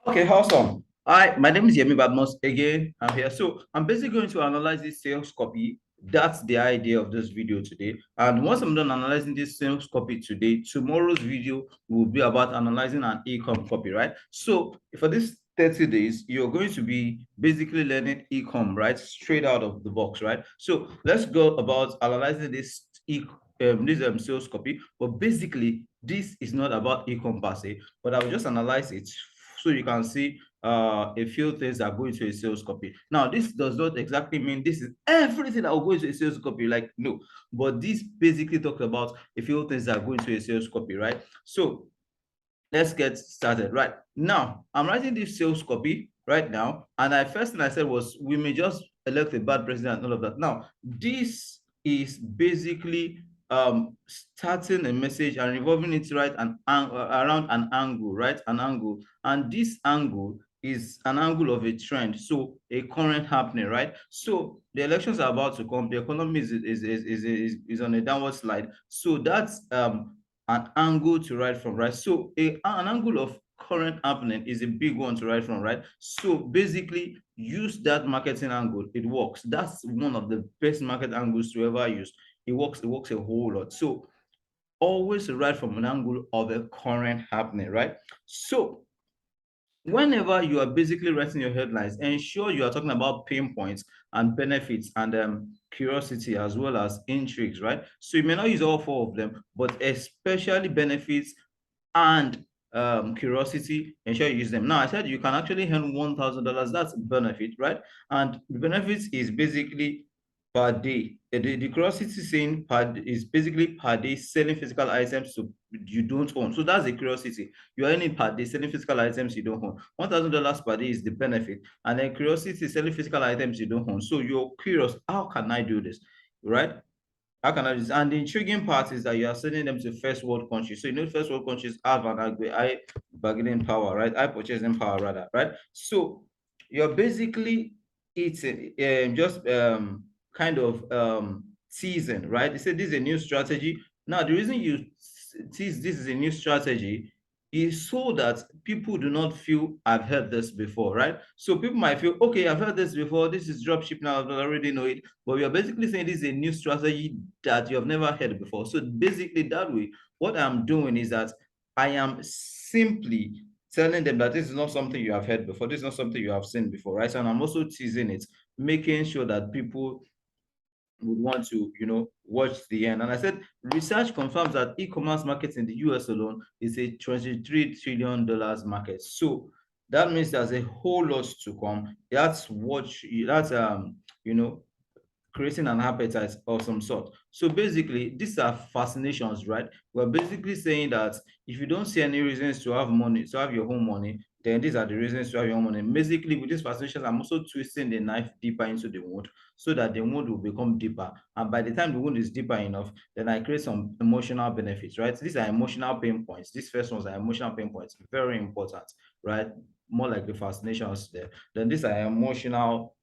Okay, awesome. Hi, my name is Yemi Badmos. Again, I'm here. So I'm basically going to analyze this sales copy. That's the idea of this video today. And once I'm done analyzing this sales copy today, tomorrow's video will be about analyzing an e-com copy, right? So for this 30 days, you're going to be basically learning e-com, right? Straight out of the box, right? So let's go about analyzing this sales copy. But basically, this is not about e-com per se, but I'll just analyze it so you can see a few things that go into a sales copy. Now, this does not exactly mean this is everything that will go into a sales copy, like no, but this basically talks about a few things that go into a sales copy, right? So let's get started. Right now, I'm writing this sales copy right now, and the first thing I said was we may just elect a bad president and all of that. Now, this is basically starting a message and revolving it right and around an angle, right? An angle, and this angle is an angle of a trend, so a current happening, right? So the elections are about to come. The economy is on a downward slide, so that's an angle to write from, right? So an angle of current happening is a big one to write from, right? So basically, use that marketing angle. It works. That's one of the best market angles to ever use. It works. It works a whole lot. So always write from an angle of a current happening, right? So whenever you are basically writing your headlines, ensure you are talking about pain points and benefits and curiosity as well as intrigues, right? So you may not use all four of them, but especially benefits and curiosity, ensure you use them. Now, I said you can actually earn $1,000. That's benefit, right? And the benefits is basically per day. The curiosity saying is basically per day selling physical items so you don't own. So that's the curiosity. You are earning per day selling physical items you don't own. $1,000 per day is the benefit, and then curiosity is selling physical items you don't own. So you're curious, how can I do this, right? How can I do this? And the intriguing part is that you are sending them to first world countries. So you know, first world countries have an high bargaining power, right? High purchasing power, rather, right? So you're basically eating just kind of teasing, right? They say this is a new strategy. Now, the reason you tease this is a new strategy is so that people do not feel I've heard this before, right? So people might feel, okay, I've heard this before. This is dropship now. I already know it. But we are basically saying this is a new strategy that you have never heard before. So basically, that way, what I'm doing is that I am simply telling them that this is not something you have heard before. This is not something you have seen before, right? And I'm also teasing it, making sure that people would want to, watch the end. And I said, research confirms that e-commerce market in the US alone is a $23 trillion market. So that means there's a whole lot to come. That's you know, creating an appetite of some sort. So basically, these are fascinations, right? We're basically saying that if you don't see any reasons to have money, to have your own money, then these are the reasons to have your own money. Basically, with these fascinations, I'm also twisting the knife deeper into the wound so that the wound will become deeper. And by the time the wound is deeper enough, then I create some emotional benefits, right? These are emotional pain points. These first ones are emotional pain points, very important, right? More like the fascinations there. Then these are emotional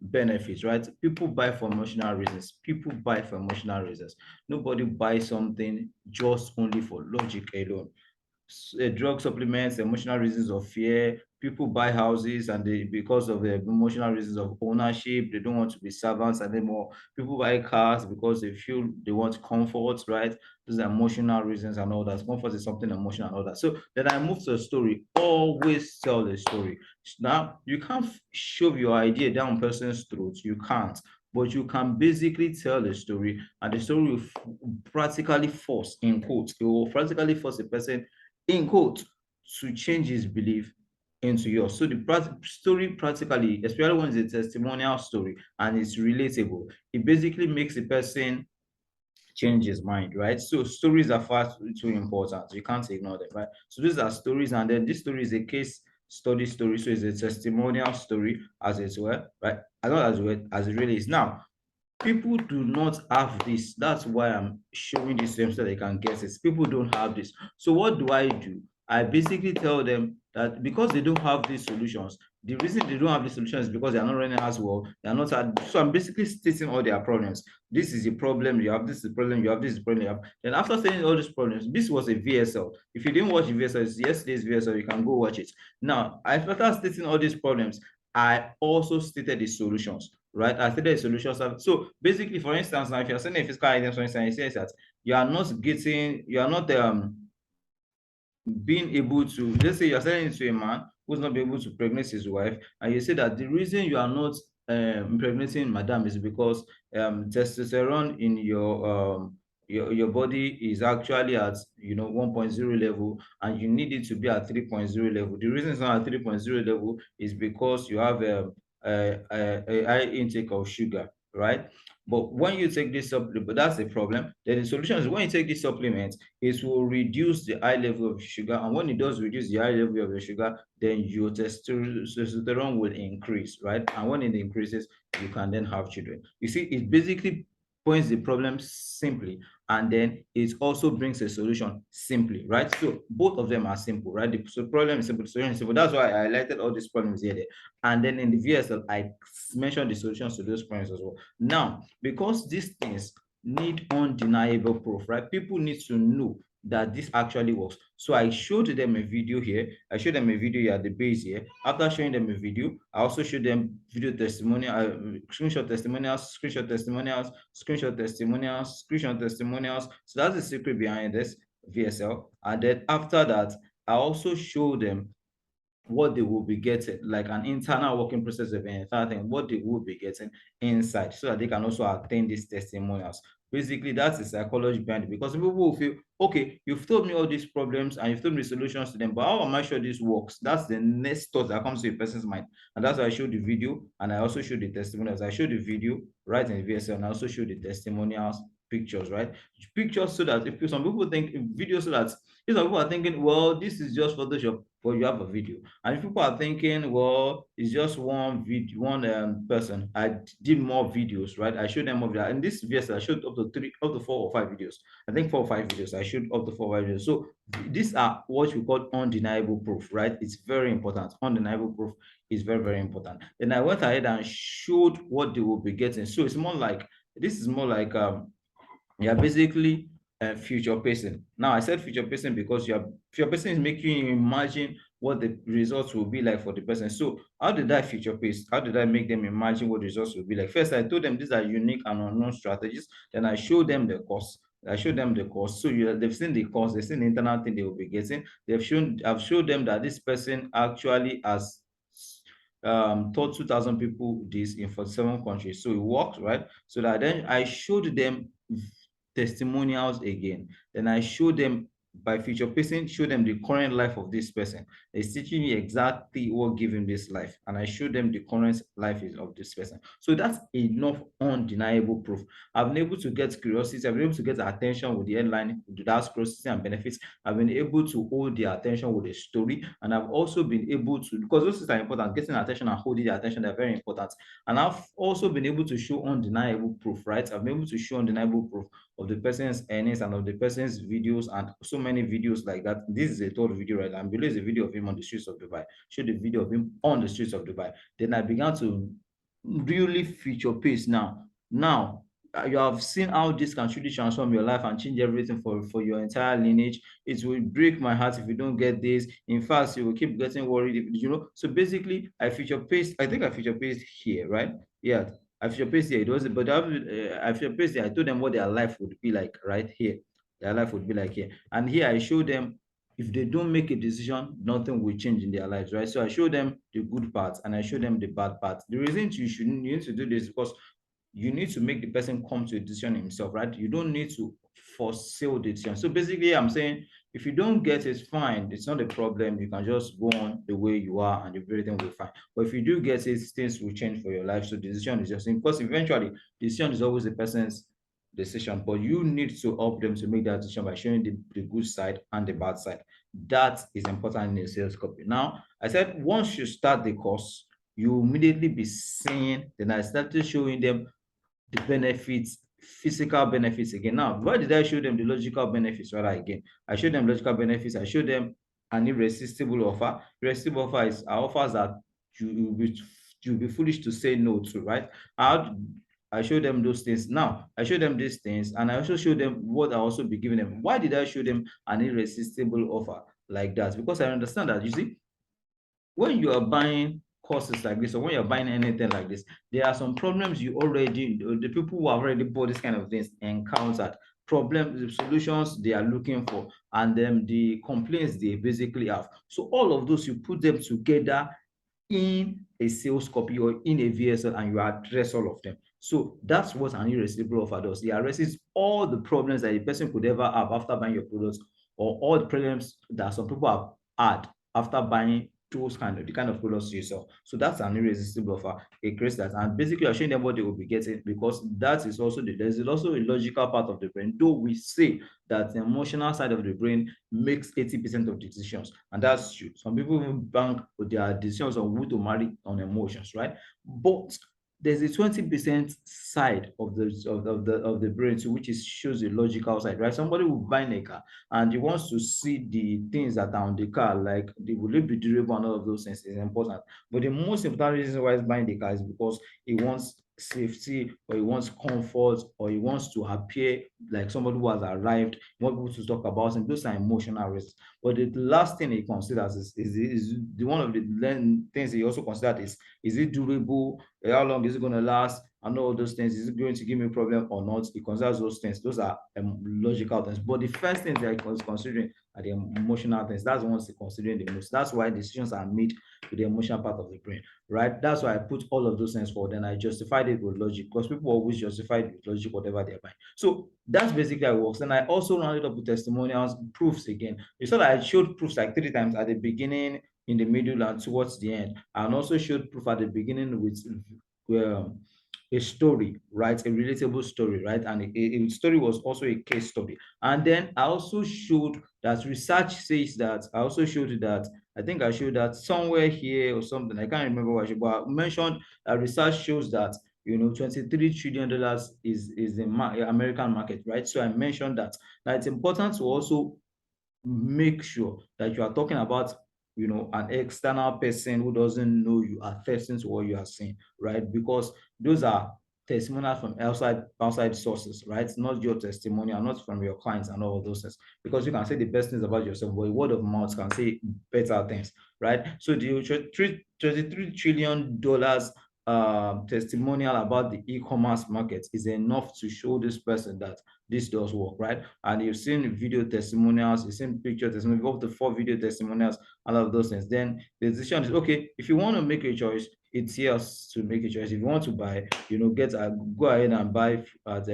benefits, right? People buy for emotional reasons. People buy for emotional reasons. Nobody buys something just only for logic alone. Drug supplements, emotional reasons of fear. People buy houses and they, because of the emotional reasons of ownership, they don't want to be servants anymore. People buy cars because they feel they want comfort, right? Those are emotional reasons and all that. Comfort is something emotional and all that. So then I move to a story. Always tell the story. Now you can't shove your idea down a person's throat. You can't, but you can basically tell the story, and the story will practically force, in quotes, it will practically force a person, in quotes, to change his belief into yours. So the story practically, especially when it's a testimonial story and it's relatable, it basically makes the person change his mind, right? So stories are far too important. You can't ignore them, right? So these are stories, and then this story is a case study story. So it's a testimonial story, as it were, right? As well as it really is. Now, people do not have this. That's why I'm showing this to them so they can guess it. People don't have this. So what do? I basically tell them that because they don't have these solutions, the reason they don't have the solutions is because they are not running as well. They are not. So I'm basically stating all their problems. This is a problem you have. This is a problem you have. This is a problem you have. Then after saying all these problems, this was a VSL. If you didn't watch the VSL, it's yesterday's VSL. You can go watch it. Now, after stating all these problems, I also stated the solutions. Right, I stated the solutions. So basically, for instance, now if you're sending a physical item, for instance, it says that you are not being able to, let's say you're selling it to a man who's not be able to pregnant his wife, and you say that the reason you are not impregnating madam is because testosterone in your body is actually at 1.0 level, and you need it to be at 3.0 level. The reason it's not at 3.0 level is because you have a high intake of sugar, right? But when you take this supplement, that's the problem. Then the solution is when you take this supplement, it will reduce the high level of sugar. And when it does reduce the high level of your sugar, then your testosterone will increase, right? And when it increases, you can then have children. You see, it basically points the problem simply, and then it also brings a solution simply, right? So both of them are simple, right? The problem is simple, the solution is simple. That's why I highlighted all these problems here. And then in the VSL, I mentioned the solutions to those problems as well. Now, because these things need undeniable proof, right? People need to know that this actually works. So I showed them a video here. I showed them a video here at the base here. After showing them a video, I also showed them video testimonial, screenshot testimonials, screenshot testimonials, screenshot testimonials, screenshot testimonials. So that's the secret behind this VSL. And then after that, I also showed them what they will be getting, like an internal working process of the entire thing, what they will be getting inside, so that they can also attain these testimonials. Basically, that's the psychology behind it, because people will feel, okay, you've told me all these problems and you've told me solutions to them, but how am I sure this works? That's the next thought that comes to a person's mind. And that's why I showed the video, and I also showed the testimonials. I showed the video right in the VSL, and I also showed the testimonials pictures, right? Pictures, so that if some people think videos, so that if some people are thinking, well, this is just Photoshop, but you have a video. And if people are thinking, well, it's just one video, one person, I did more videos, right? I showed them more videos. And this VS, I showed up to 4 or 5 videos. I think 4 or 5 videos. I showed up to 4 or 5 videos. So these are what we call undeniable proof, right? It's very important. Undeniable proof is very, very important. Then I went ahead and showed what they will be getting. So it's more like, this is more like you're basically future pacing. Now, I said future pacing because future pacing is making you imagine what the results will be like for the person. So how did I future pace? How did I make them imagine what the results will be like? First, I told them these are unique and unknown strategies. Then I showed them the cost. I showed them the cost. So they've seen the cost, they've seen the internal thing they will be getting. I've showed them that this person actually has taught 2,000 people this in 47 countries. So it works, right? So that then I showed them testimonials again. Then I show them by future pacing, show them the current life of this person. It's teaching me exactly what gave him this life, and I show them the current life of this person. So that's enough undeniable proof. I've been able to get curiosity, I've been able to get attention with the headline, with that curiosity and benefits. I've been able to hold their attention with a story, and I've also been able to, because those things are important, getting attention and holding their attention, they're very important. And I've also been able to show undeniable proof, right? I've been able to show undeniable proof of the person's earnings and of the person's videos, and so many videos like that. This is a third video, right? And below is a video of him on the streets of Dubai. Show the video of him on the streets of Dubai. Then I began to really feature pace now. Now, you have seen how this can truly transform your life and change everything for your entire lineage. It will break my heart if you don't get this. In fact, you will keep getting worried, So basically, I feature paste. I think I feature paste here, right? Yeah, I feature paste here. It was, but I feature paste here. I told them what their life would be like right here. Their life would be like here. And here I show them if they don't make a decision, nothing will change in their lives, right? So I show them the good parts and I show them the bad parts. The reason you need to do this is because you need to make the person come to a decision himself, right? You don't need to force the decision. So basically, I'm saying if you don't get it, fine. It's not a problem. You can just go on the way you are and everything will be fine. But if you do get it, things will change for your life. So the decision is just because eventually the decision is always the person's decision, but you need to help them to make that decision by showing the good side and the bad side. That is important in a sales copy. Now, I said once you start the course, you immediately be seeing, then I started showing them the benefits, physical benefits again. Now, why did I show them the logical benefits rather again? I showed them logical benefits. I showed them an irresistible offer. Irresistible offer is offers that you'll be foolish to say no to, right? I show them those things. Now, I show them these things, and I also show them what I also be giving them. Why did I show them an irresistible offer like that? Because I understand that, you see, when you are buying courses like this, or when you're buying anything like this, there are some problems you already, the people who have already bought this kind of things encountered, problems, the solutions they are looking for, and then the complaints they basically have. So all of those, you put them together in a sales copy or in a VSL, and you address all of them. So that's what an irresistible offer does. It addresses all the problems that a person could ever have after buying your products, or all the problems that some people have had after buying the kind of products you sell. So that's an irresistible offer. It creates that, and basically you're showing them what they will be getting, because that is also there's also a logical part of the brain. Though we say that the emotional side of the brain makes 80% of decisions, and that's true. Some people even bank their decisions on who to marry on emotions, right? But there's a 20% side of the brain, to which is shows the logical side, right? Somebody will buy a car and he wants to see the things that are on the car, like the will it be durable and all of those things is important. But the most important reason why he's buying the car is because he wants safety, or he wants comfort, or he wants to appear like somebody who has arrived. He wants people to talk about him. Those are emotional reasons. But the last thing he considers is the one of the things he also considers is it durable? How long is it going to last? And all those things. Is it going to give me a problem or not? He considers those things. Those are logical things. But the first thing that he was considering are the emotional things. That's the ones he's considering the most. That's why decisions are made with the emotional part of the brain, right? That's why I put all of those things forward. Then I justified it with logic, because people always justify it with logic, whatever they're buying. So that's basically how it works. And I also rounded up with testimonials, proofs again. You saw that I showed proofs like 3 times at the beginning, in the middle, and towards the end. And also showed proof at the beginning with um, a story, right? A relatable story, right? And a story was also a case study. And then I also showed that research says that, I also showed that, I think I showed that somewhere here or something. I can't remember what I showed, but I mentioned that research shows that, $23 trillion is the American market, right? So I mentioned that it's important to also make sure that you are talking about an external person who doesn't know you, attesting to what you are saying, right? Because those are testimonials from outside sources, right? Not your testimonial, not from your clients and all of those things. Because you can say the best things about yourself, but word of mouth can say better things, right? So the $33 trillion testimonial about the e-commerce market is enough to show this person that this does work, right? And you've seen video testimonials, you've seen picture testimonials, up to 4 video testimonials, all of those things. Then the decision is, okay, if you want to make a choice, it's yours to make a choice. If you want to buy, go ahead and buy at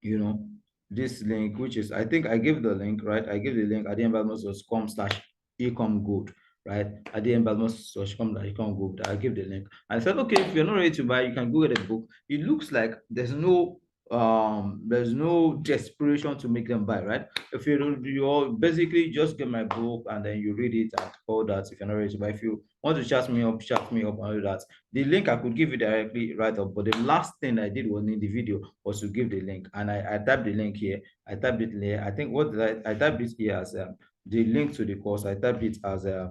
you know, this link, which is, I think I gave the link, right? I gave the link at theembalmos.com/ecomgold, right? At theembalmos.com/ecomgold. I give the link. I said, okay, if you're not ready to buy, you can go get a book. It looks like there's no desperation to make them buy, right? If you basically just get my book and then you read it and all that. If you're not ready to buy, if you want to chat me up and all that, the link I could give you directly right up. But the last thing I did was in the video was to give the link, and I typed the link here. I typed it here. I think what did I typed it here as the link to the course. I typed it as I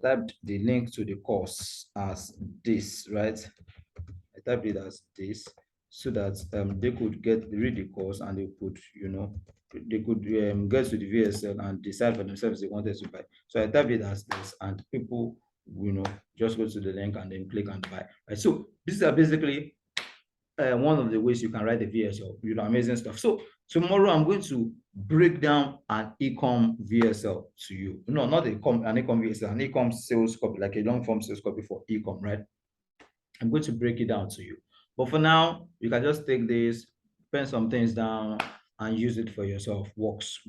typed the link to the course as this, right? I typed it as this, so that they could read the course, and they could, they could get to the VSL and decide for themselves if they wanted to buy. So I typed it as this, and people, just go to the link and then click and buy. Right. So these are basically one of the ways you can write a VSL, amazing stuff. So tomorrow I'm going to break down an ecom VSL to you. No, not an ecom VSL, an ecom sales copy, like a long form sales copy for ecom, right? I'm going to break it down to you. But for now, you can just take this, pen some things down, and use it for yourself. Works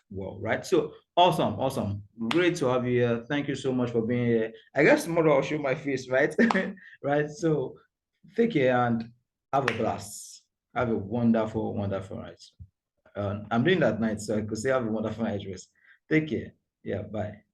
well, right? So awesome. Great to have you here. Thank you so much for being here. I guess tomorrow I'll show my face, right? Right. So take care and have a blast. Have a wonderful night. I'm doing that night, so I could say have a wonderful night rest. Take care. Yeah, bye.